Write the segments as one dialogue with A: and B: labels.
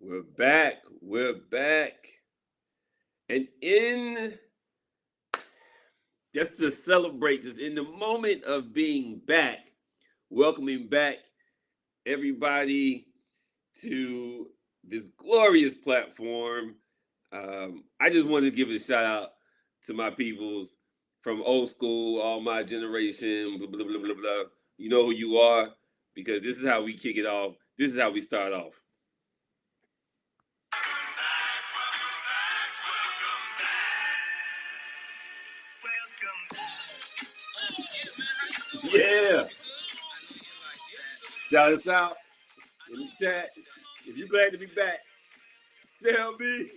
A: We're back. We're back. And in just to celebrate, just in the moment of being back, welcoming back everybody to this glorious platform. I just wanted to give a shout out to my peoples from old school, all my generation, blah, blah, blah, blah, blah. You know who you are because this is how we kick it off. This is how we start off. Yeah. Shout us out in the chat. If you're glad to be back, Shelby,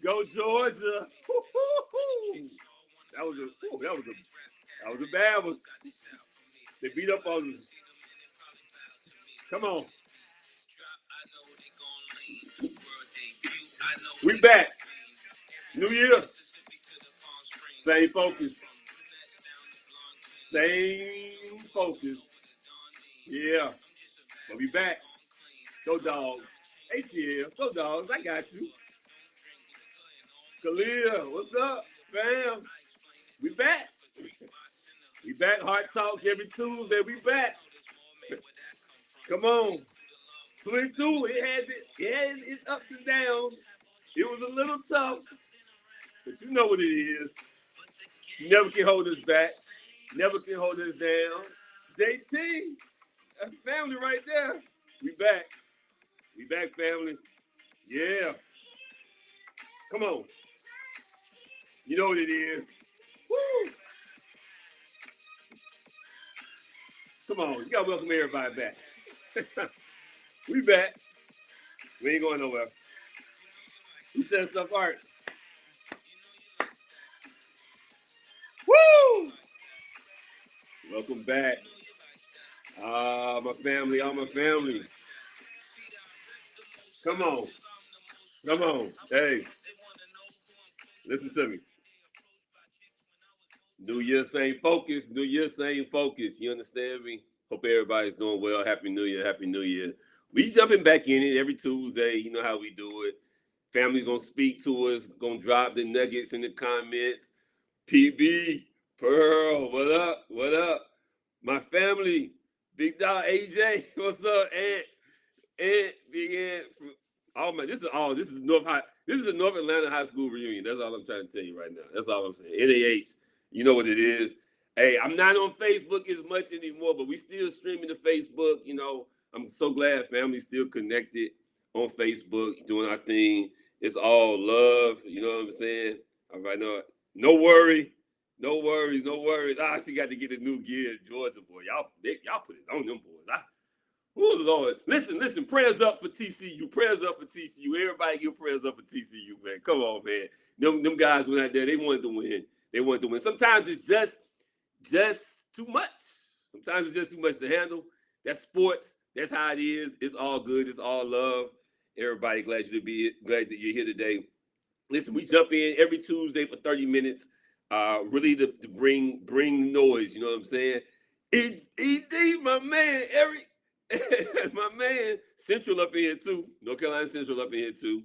A: go Georgia. That was a bad one. They beat up on us. Come on. We back. New year. Same focus. Same focus. Yeah. But we back. Go Dogs. ATL. Go Dogs. I got you. Khalil, what's up, fam? We back. We back. Heart Talks every Tuesday. We back. Come on. 22, it has its ups and downs. It was a little tough, but you know what it is. You never can hold us back. Never can hold us down. JT, that's family right there. We back. We back, family. Yeah. Come on. You know what it is. Woo! Come on. You got to welcome everybody back. We back. We ain't going nowhere. We said stuff art. Woo! Welcome back. My family, all my family. Come on. Come on. Hey. Listen to me. New Year, same focus. New Year, same focus. You understand me? Hope everybody's doing well. Happy New Year. Happy New Year. We jumping back in it every Tuesday. You know how we do it. Family's going to speak to us. Going to drop the nuggets in the comments. PB, Pearl, what up? What up? My family, Big Dog AJ, what's up? Ant, Big Ant. Oh man, this is a North Atlanta High School reunion. That's all I'm trying to tell you right now. That's all I'm saying. NAH, you know what it is. Hey, I'm not on Facebook as much anymore, but we still streaming to Facebook. You know, I'm so glad family's still connected on Facebook, doing our thing. It's all love. You know what I'm saying? All right, no worry. No worries, no worries. She got to get a new gear, Georgia boy. Y'all put it on them boys. Oh Lord, listen. Prayers up for TCU. Prayers up for TCU. Everybody give prayers up for TCU, man. Come on, man. Them guys went out there. They wanted to win. They wanted to win. Sometimes it's just too much. Sometimes it's just too much to handle. That's sports. That's how it is. It's all good. It's all love. Everybody glad that you're here today. Listen, we jump in every Tuesday for 30 minutes. Really to bring noise. You know what I'm saying? ED, my man, Eric. My man, Central up in here too. North Carolina Central up in here too.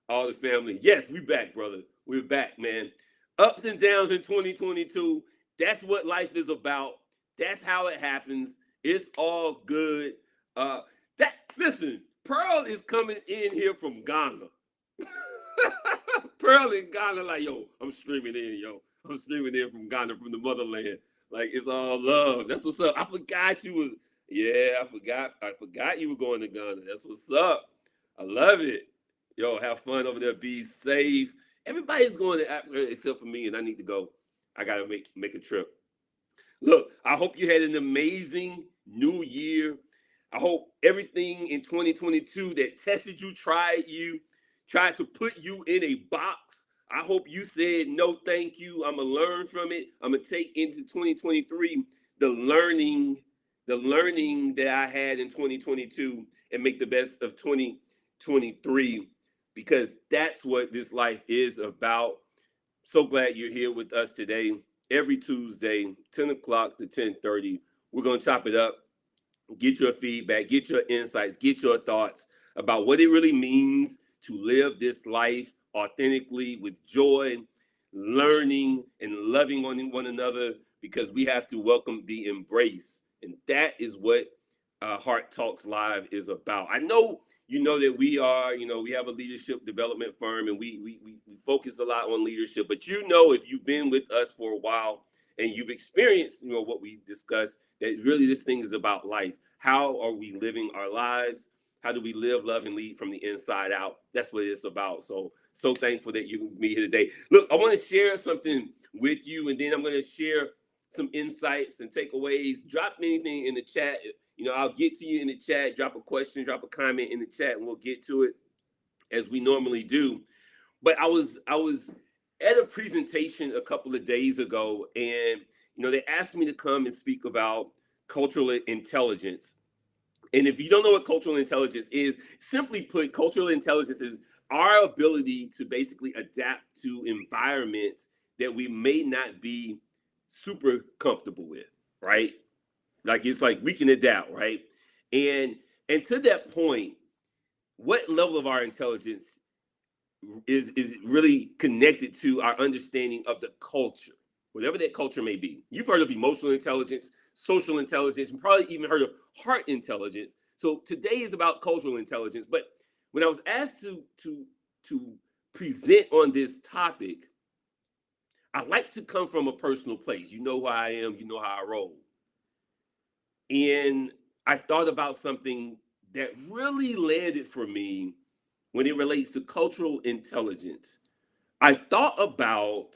A: All the family. Yes, we back, brother. We're back, man. Ups and downs in 2022. That's what life is about. That's how it happens. It's all good. Listen, Pearl is coming in here from Ghana. Pearl in Ghana, like, yo, I'm streaming in, yo. I'm streaming in from Ghana, from the motherland. Like, it's all love. That's what's up. I forgot you was. Yeah, I forgot you were going to Ghana. That's what's up. I love it. Yo, have fun over there. Be safe. Everybody's going to Africa except for me, and I need to go. I gotta make a trip. Look, I hope you had an amazing new year. I hope everything in 2022 that tested you, tried to put you in a box. I hope you said no, thank you. I'm gonna learn from it. I'm gonna take into 2023 the learning that I had in 2022 and make the best of 2023 because that's what this life is about. So glad you're here with us today. Every Tuesday, 10 o'clock to 10:30, we're going to chop it up, get your feedback, get your insights, get your thoughts. about what it really means to live this life authentically with joy, learning and loving one another, because we have to welcome the embrace. And that is what Heart Talks Live is about. I know you know that we have a leadership development firm, and we focus a lot on leadership. But if you've been with us for a while and you've experienced, what we discussed, that really this thing is about life. How are we living our lives? How do we live, love, and lead from the inside out? That's what it's about. So thankful that you can be here today. Look, I want to share something with you, and then I'm going to share some insights and takeaways. Drop anything in the chat. I'll get to you in the chat. Drop a question, drop a comment in the chat, and we'll get to it as we normally do. But I was at a presentation a couple of days ago, and they asked me to come and speak about cultural intelligence. And if you don't know what cultural intelligence is, simply put, cultural intelligence is our ability to basically adapt to environments that we may not be super comfortable with, right? It's like we can adapt, right? And to that point, what level of our intelligence is really connected to our understanding of the culture, whatever that culture may be. You've heard of emotional intelligence, social intelligence, and probably even heard of heart intelligence. So today is about cultural intelligence. But when I was asked to present on this topic, I like to come from a personal place. You know who I am, you know how I roll. And I thought about something that really landed for me when it relates to cultural intelligence. I thought about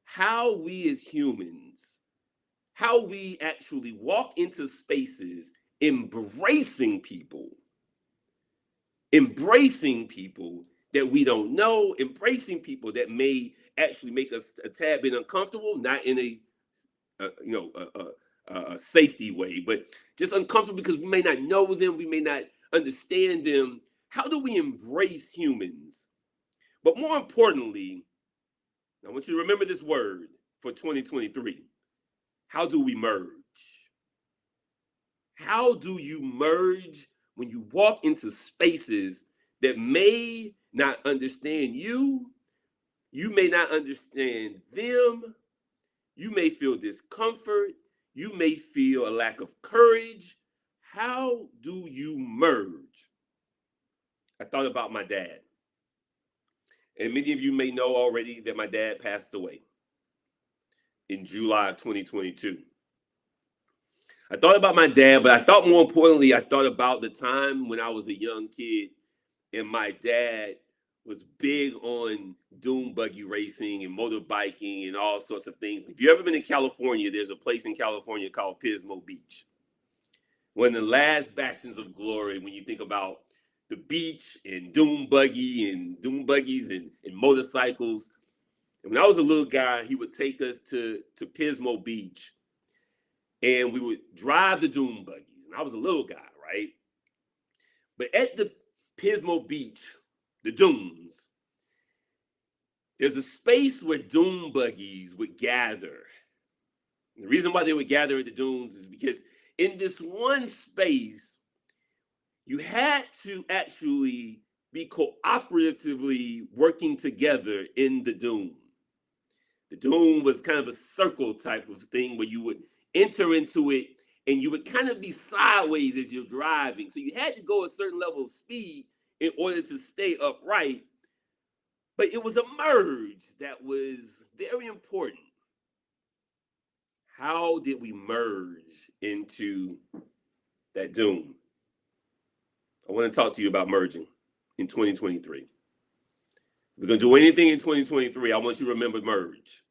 A: how we as humans, how we actually walk into spaces embracing people that we don't know, embracing people that may actually make us a tad bit uncomfortable, not in a safety way, but just uncomfortable because we may not know them, we may not understand them. How do we embrace humans? But more importantly, I want you to remember this word for 2023. How do we merge? How do you merge when you walk into spaces that may not understand you? You may not understand them. You may feel discomfort. You may feel a lack of courage. How do you merge? I thought about my dad. And many of you may know already that my dad passed away in July of 2022. I thought about my dad, but I thought more importantly, I thought about the time when I was a young kid and my dad was big on dune buggy racing and motorbiking and all sorts of things. If you've ever been in California, there's a place in California called Pismo Beach. One of the last bastions of glory when you think about the beach and dune buggies and motorcycles. And when I was a little guy, he would take us to Pismo Beach and we would drive the dune buggies. And I was a little guy, right? But at the Pismo Beach, the dunes, there's a space where dune buggies would gather. And the reason why they would gather at the dunes is because in this one space, you had to actually be cooperatively working together in the dune. The dune was kind of a circle type of thing where you would enter into it and you would kind of be sideways as you're driving. So you had to go a certain level of speed in order to stay upright. But it was a merge that was very important. How did we merge into that dune? I want to talk to you about merging in 2023. If we're going to do anything in 2023, I want you to remember merge.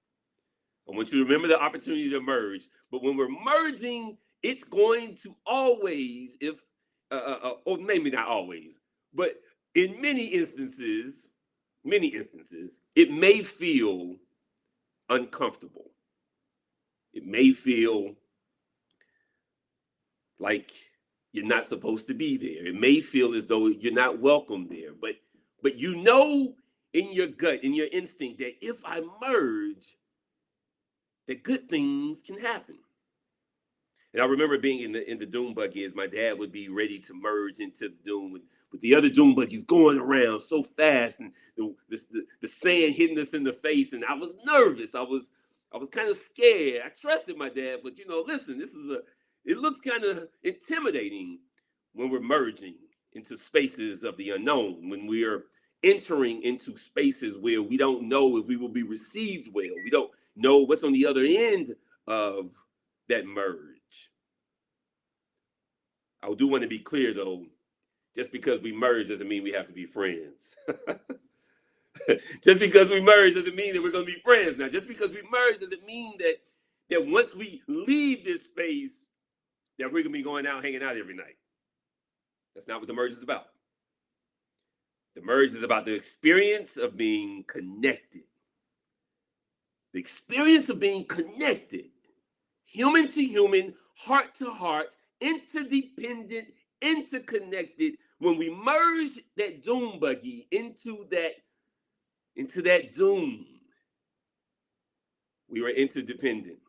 A: I want you to remember the opportunity to merge. But when we're merging, it's going to always, or maybe not always, but in many instances, it may feel uncomfortable. It may feel like you're not supposed to be there. It may feel as though you're not welcome there. But you know in your gut, in your instinct, that if I merge, that good things can happen. And I remember being in the dune buggy as my dad would be ready to merge into the dune with the other dune buggies going around so fast, and the sand hitting us in the face, and I was nervous. I was kind of scared. I trusted my dad, but listen, it looks kind of intimidating when we're merging into spaces of the unknown, when we are entering into spaces where we don't know if we will be received well. We don't know what's on the other end of that merge. I do want to be clear, though, just because we merge doesn't mean we have to be friends. Just because we merge doesn't mean that we're going to be friends. Now, just because we merge doesn't mean that once we leave this space, that we're going to be going out hanging out every night. That's not what the merge is about. The merge is about the experience of being connected. The experience of being connected, human to human, heart to heart, interdependent, interconnected. When we merge that dune buggy into that dune, we were interdependent.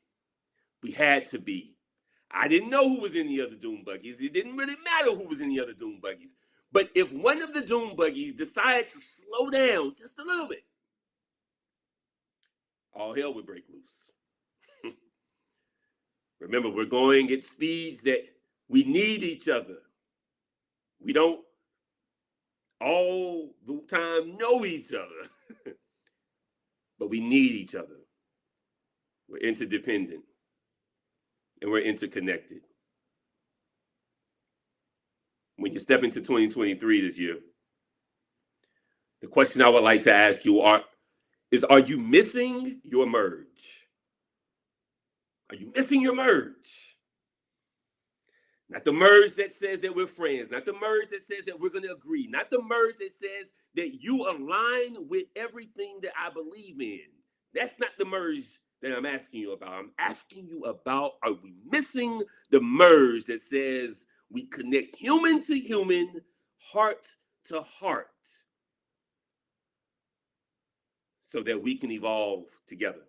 A: We had to be. I didn't know who was in the other dune buggies. It didn't really matter who was in the other dune buggies. But if one of the dune buggies decided to slow down just a little bit, all hell would break loose. Remember, we're going at speeds that we need each other. We don't all the time know each other, but we need each other. We're interdependent and we're interconnected. When you step into 2023 this year, the question I would like to ask you is, are you missing your merge? Are you missing your merge? Not the merge that says that we're friends, not the merge that says that we're going to agree, not the merge that says that you align with everything that I believe in. That's not the merge that I'm asking you about. I'm asking you about, are we missing the merge that says we connect human to human, heart to heart, so that we can evolve together,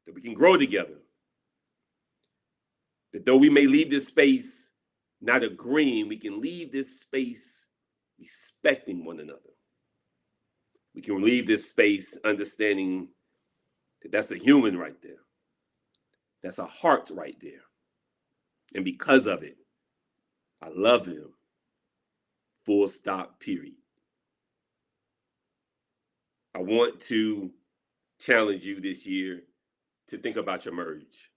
A: that we can grow together, that though we may leave this space not agreeing, we can leave this space respecting one another. We can leave this space understanding that that's a human right there. That's a heart right there. And because of it, I love them. Full stop, period. I want to challenge you this year to think about your merge.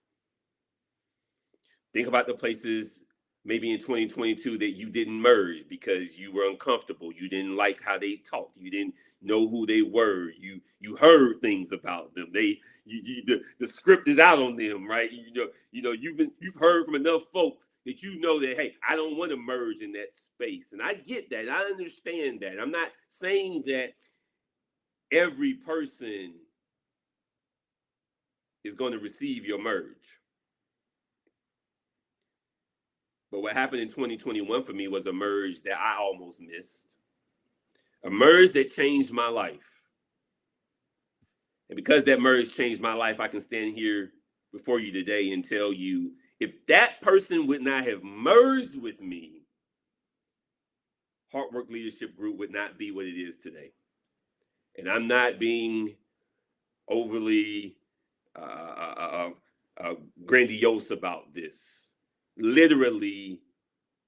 A: Think about the places maybe in 2022 that you didn't merge because you were uncomfortable. You didn't like how they talked. You didn't know who they were. You heard things about them. The script is out on them, right? You've heard from enough folks that you know that, hey, I don't want to merge in that space. And I get that. I understand that. I'm not saying that every person is going to receive your merge. But what happened in 2021 for me was a merge that I almost missed. A merge that changed my life. And because that merge changed my life, I can stand here before you today and tell you, if that person would not have merged with me, Heart Work Leadership Group would not be what it is today. And I'm not being overly grandiose about this. Literally,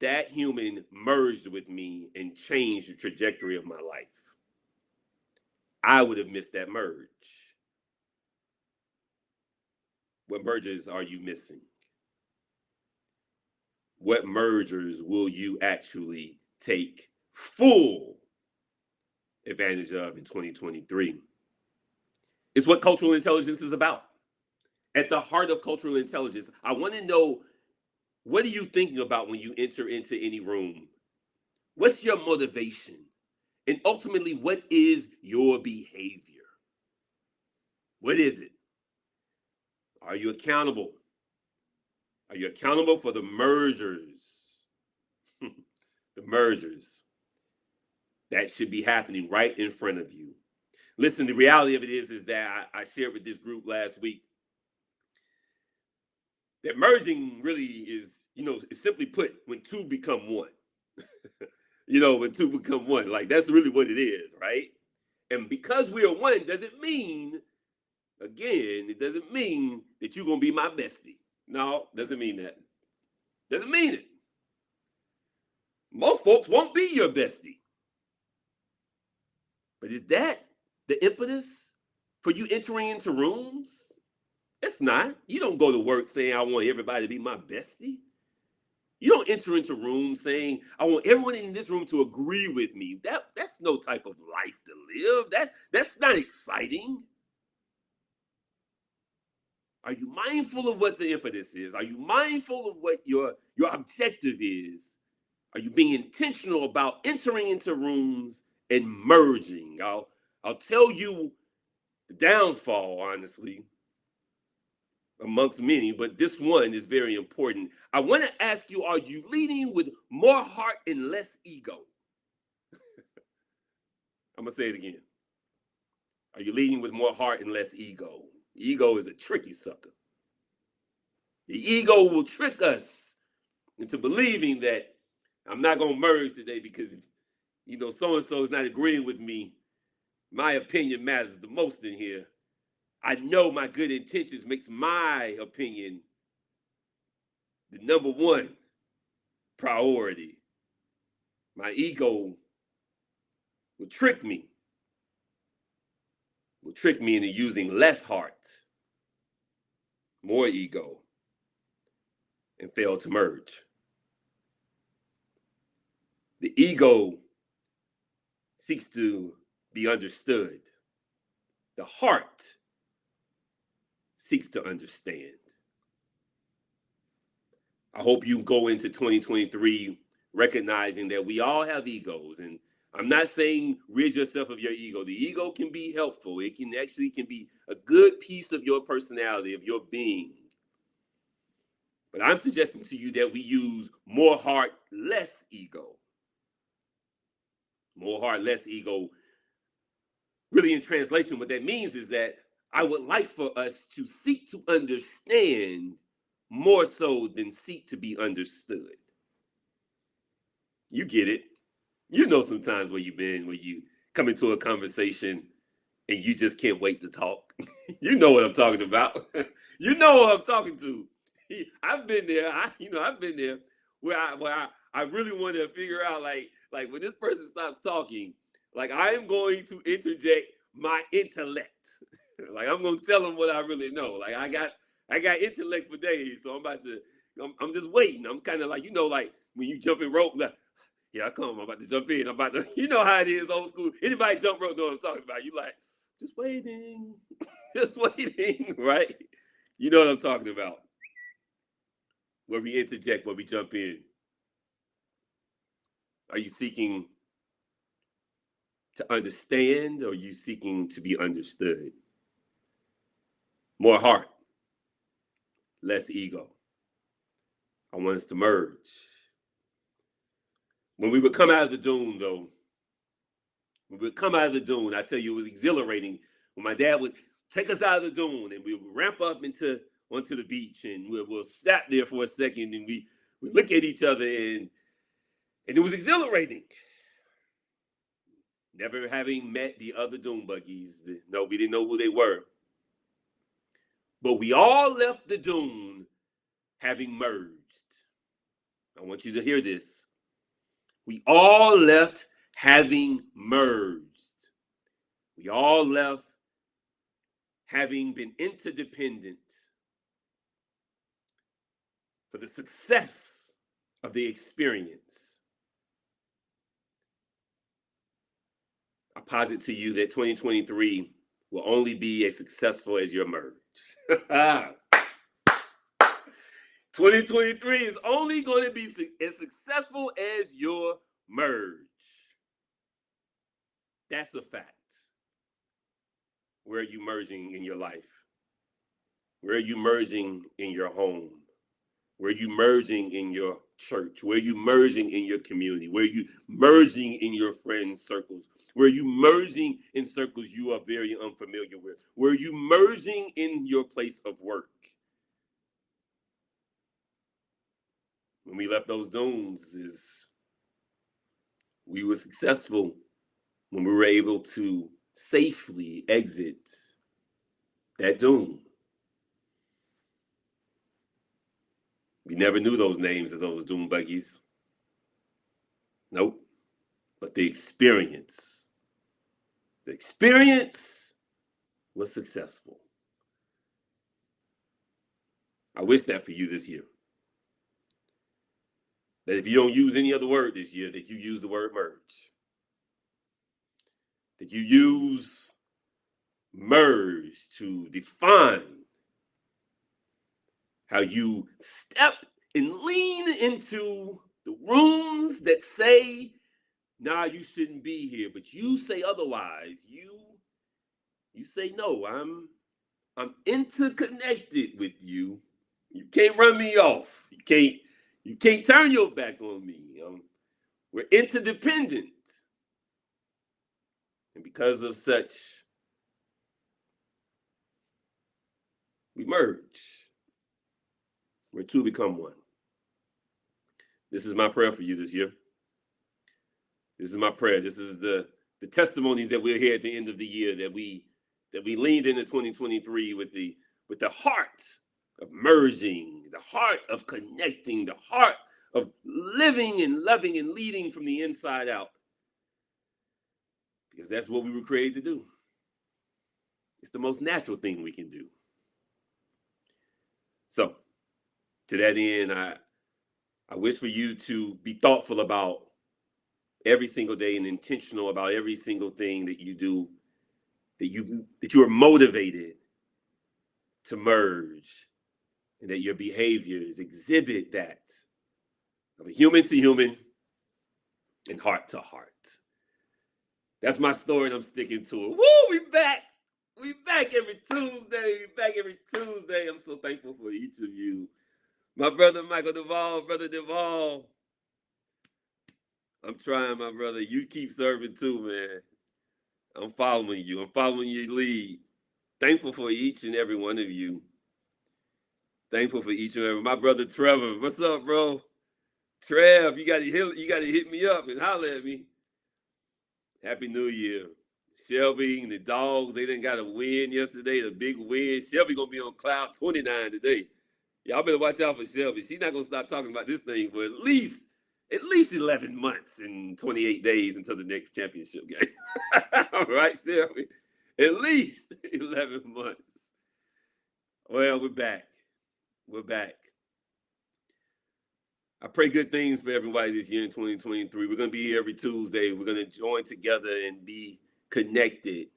A: that human merged with me and changed the trajectory of my life. I would have missed that merge. What mergers are you missing? What mergers will you actually take full advantage of in 2023? It's what cultural intelligence is about. At the heart of cultural intelligence, I want to know, what are you thinking about when you enter into any room? What's your motivation? And ultimately, what is your behavior? What is it? Are you accountable? Are you accountable for the mergers? The mergers that should be happening right in front of you. Listen, the reality of it is that I shared with this group last week that merging really is, simply put, when two become one. when two become one. Like, that's really what it is, right? And because we are one, doesn't mean, again, it doesn't mean that you're going to be my bestie. No, doesn't mean that. Doesn't mean it. Most folks won't be your bestie. But is that the impetus for you entering into rooms? It's not. You don't go to work saying, I want everybody to be my bestie. You don't enter into rooms saying, I want everyone in this room to agree with me. That's no type of life to live. That's not exciting. Are you mindful of what the impetus is? Are you mindful of what your objective is? Are you being intentional about entering into rooms and merging? I'll tell you the downfall, honestly, amongst many, but this one is very important. I want to ask you, are you leading with more heart and less ego? I'm going to say it again. Are you leading with more heart and less ego? Ego is a tricky sucker. The ego will trick us into believing that I'm not going to merge today because if, so-and-so is not agreeing with me, my opinion matters the most in here. I know my good intentions makes my opinion the number one priority. My ego will trick me into using less heart, more ego, and fail to merge. The ego seeks to be understood. The heart seeks to understand. I hope you go into 2023 recognizing that we all have egos. And I'm not saying rid yourself of your ego. The ego can be helpful. It can be a good piece of your personality, of your being. But I'm suggesting to you that we use more heart, less ego. More heart, less ego. Really, in translation, what that means is that I would like for us to seek to understand more so than seek to be understood. You get it. Sometimes where you've been, where you come into a conversation and you just can't wait to talk. You know what I'm talking about. You know what I'm talking to. I've been there. I've been there where I really want to figure out like when this person stops talking, like I am going to interject my intellect. Like I'm going to tell them what I really know. Like I got intellect for days, so I'm just waiting. I'm kind of like like when you jump in rope, like yeah, I'm about to jump in. I'm about to, how it is, old school. Anybody jump rope know what I'm talking about. You like, just waiting, just waiting, right? You know what I'm talking about. Where we interject, where we jump in. Are you seeking to understand, or are you seeking to be understood? More heart, less ego. I want us to merge. When we would come out of the dune, though, I tell you, it was exhilarating when my dad would take us out of the dune and we would ramp up onto the beach, and we'll sat there for a second and we look at each other, and it was exhilarating. Never having met the other dune buggies. No, we didn't know who they were. But we all left the dune having merged. I want you to hear this. We all left having merged. We all left having been interdependent for the success of the experience. I posit to you that 2023 will only be as successful as your merge. 2023 is only going to be as successful as your merge. That's a fact. Where are you merging in your life? Where are you merging in your home? Where are you merging in your church? Where are you merging in your community? Where are you merging in your friends' circles? Where are you merging in circles you are very unfamiliar with? Where are you merging in your place of work? When we left those dunes is We were successful when we were able to safely exit that doom. We never knew those names of those doom buggies. Nope. But the experience was successful. I wish that for you this year. That if you don't use any other word this year, that you use the word merge. That you use merge to define how you step and lean into the rooms that say, nah, you shouldn't be here, but you say otherwise. You say, no, I'm interconnected with you. You can't run me off. You can't turn your back on me. We're interdependent. And because of such, we merge. Where two become one. This is my prayer for you this year. This is my prayer. This is the testimonies that we'll hear at the end of the year, that we leaned into 2023 with the heart of merging, the heart of connecting, the heart of living and loving and leading from the inside out. Because that's what we were created to do. It's the most natural thing we can do. So, to that end, I wish for you to be thoughtful about every single day and intentional about every single thing that you do, that you are motivated to merge, and that your behaviors exhibit that of a human to human and heart to heart. That's my story, and I'm sticking to it. Woo, we back. We back every Tuesday. I'm so thankful for each of you. My brother Michael Duvall, brother Duvall. I'm trying, my brother. You keep serving too, man. I'm following you. I'm following your lead. Thankful for each and every one of you. Thankful for each and every. My brother Trevor, what's up, bro? Trev, you gotta hit me up and holler at me. Happy New Year. Shelby and the dogs, they didn't got a win yesterday, the big win. Shelby gonna be on cloud 29 today. Y'all better watch out for Shelby. She's not gonna stop talking about this thing for at least 11 months and 28 days until the next championship game. All right, Shelby? At least 11 months. Well, we're back. We're back. I pray good things for everybody this year in 2023. We're going to be here every Tuesday. We're going to join together and be connected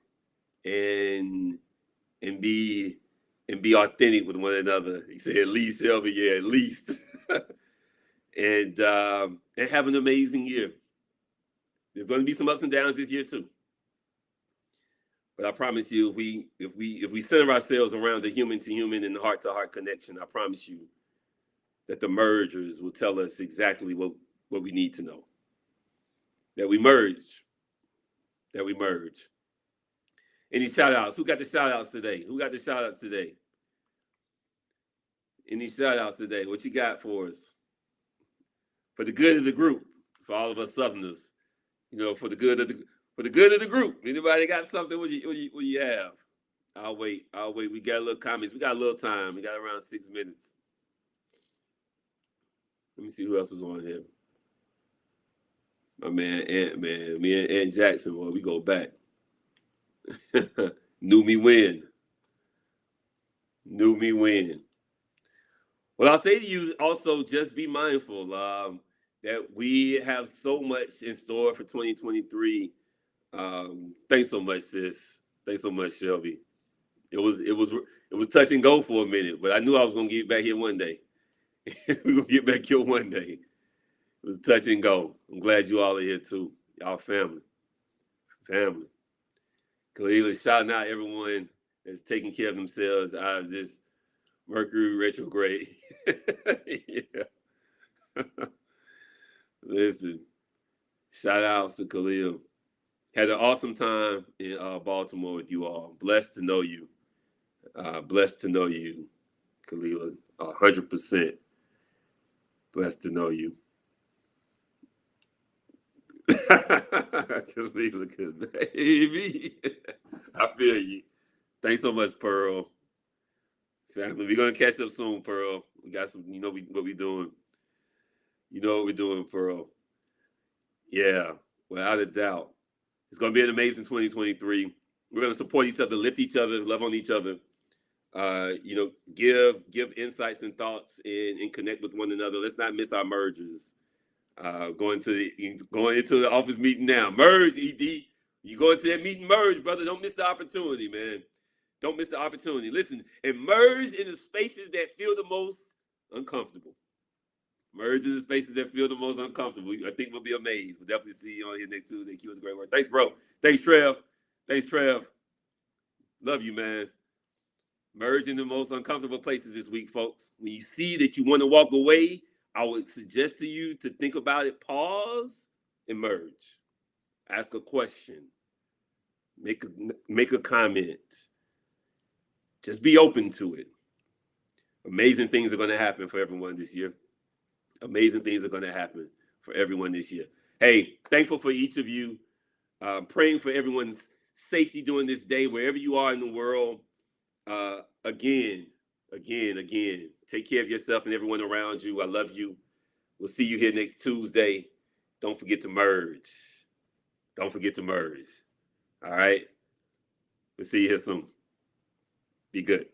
A: and be authentic with one another. He said, at least, Shelby, yeah, at least. and have an amazing year. There's going to be some ups and downs this year too. But I promise you, if we center ourselves around the human to human and heart to heart connection, I promise you that the mergers will tell us exactly what we need to know. That we merge. Any shout outs? Who got the shout outs today? Any shout outs today? What you got for us? For the good of the group, for all of us Southerners, for the good of the group. Anybody got something? What you have? I'll wait. We got a little comments. We got a little time. We got around 6 minutes. Let me see who else was on here. My man, me and Ant Jackson, well, we go back. Knew me when. Well, I'll say to you also, just be mindful that we have so much in store for 2023. Thanks so much, sis. Thanks so much, Shelby. It was touch and go for a minute, but I knew I was gonna get back here one day. We're gonna get back here one day. It was touch and go. I'm glad you all are here too. Y'all family. Clearly shouting out everyone that's taking care of themselves out of this Mercury retrograde. Yeah. Listen, shout outs to Khalil. Had an awesome time in Baltimore with you all. Blessed to know you. Khalil. 100%. Blessed to know you. Cleveland, baby. I feel you. Thanks so much, Pearl. Family, we're gonna catch up soon, Pearl. We got some, what we doing. You know what we're doing, Pearl. Yeah, without a doubt. It's gonna be an amazing 2023. We're gonna support each other, lift each other, love on each other. Give insights and thoughts and connect with one another. Let's not miss our mergers. Going into the office meeting now. Merge, ED. You go into that meeting, merge, brother. Don't miss the opportunity, man. Don't miss the opportunity. Listen, and merge in the spaces that feel the most uncomfortable. Merge in the spaces that feel the most uncomfortable. I think we'll be amazed. We'll definitely see you on here next Tuesday. Keep up the great work. Thanks, bro. Thanks, Trev. Thanks, Trev. Love you, man. Merge in the most uncomfortable places this week, folks. When you see that you want to walk away, I would suggest to you to think about it, pause, and merge. Ask a question. Make a comment. Just be open to it. Amazing things are going to happen for everyone this year. Amazing things are going to happen for everyone this year. Hey, thankful for each of you. Praying for everyone's safety during this day, wherever you are in the world. Again, take care of yourself and everyone around you. I love you. We'll see you here next Tuesday. Don't forget to merge. Don't forget to merge. All right? We'll see you here soon. Be good.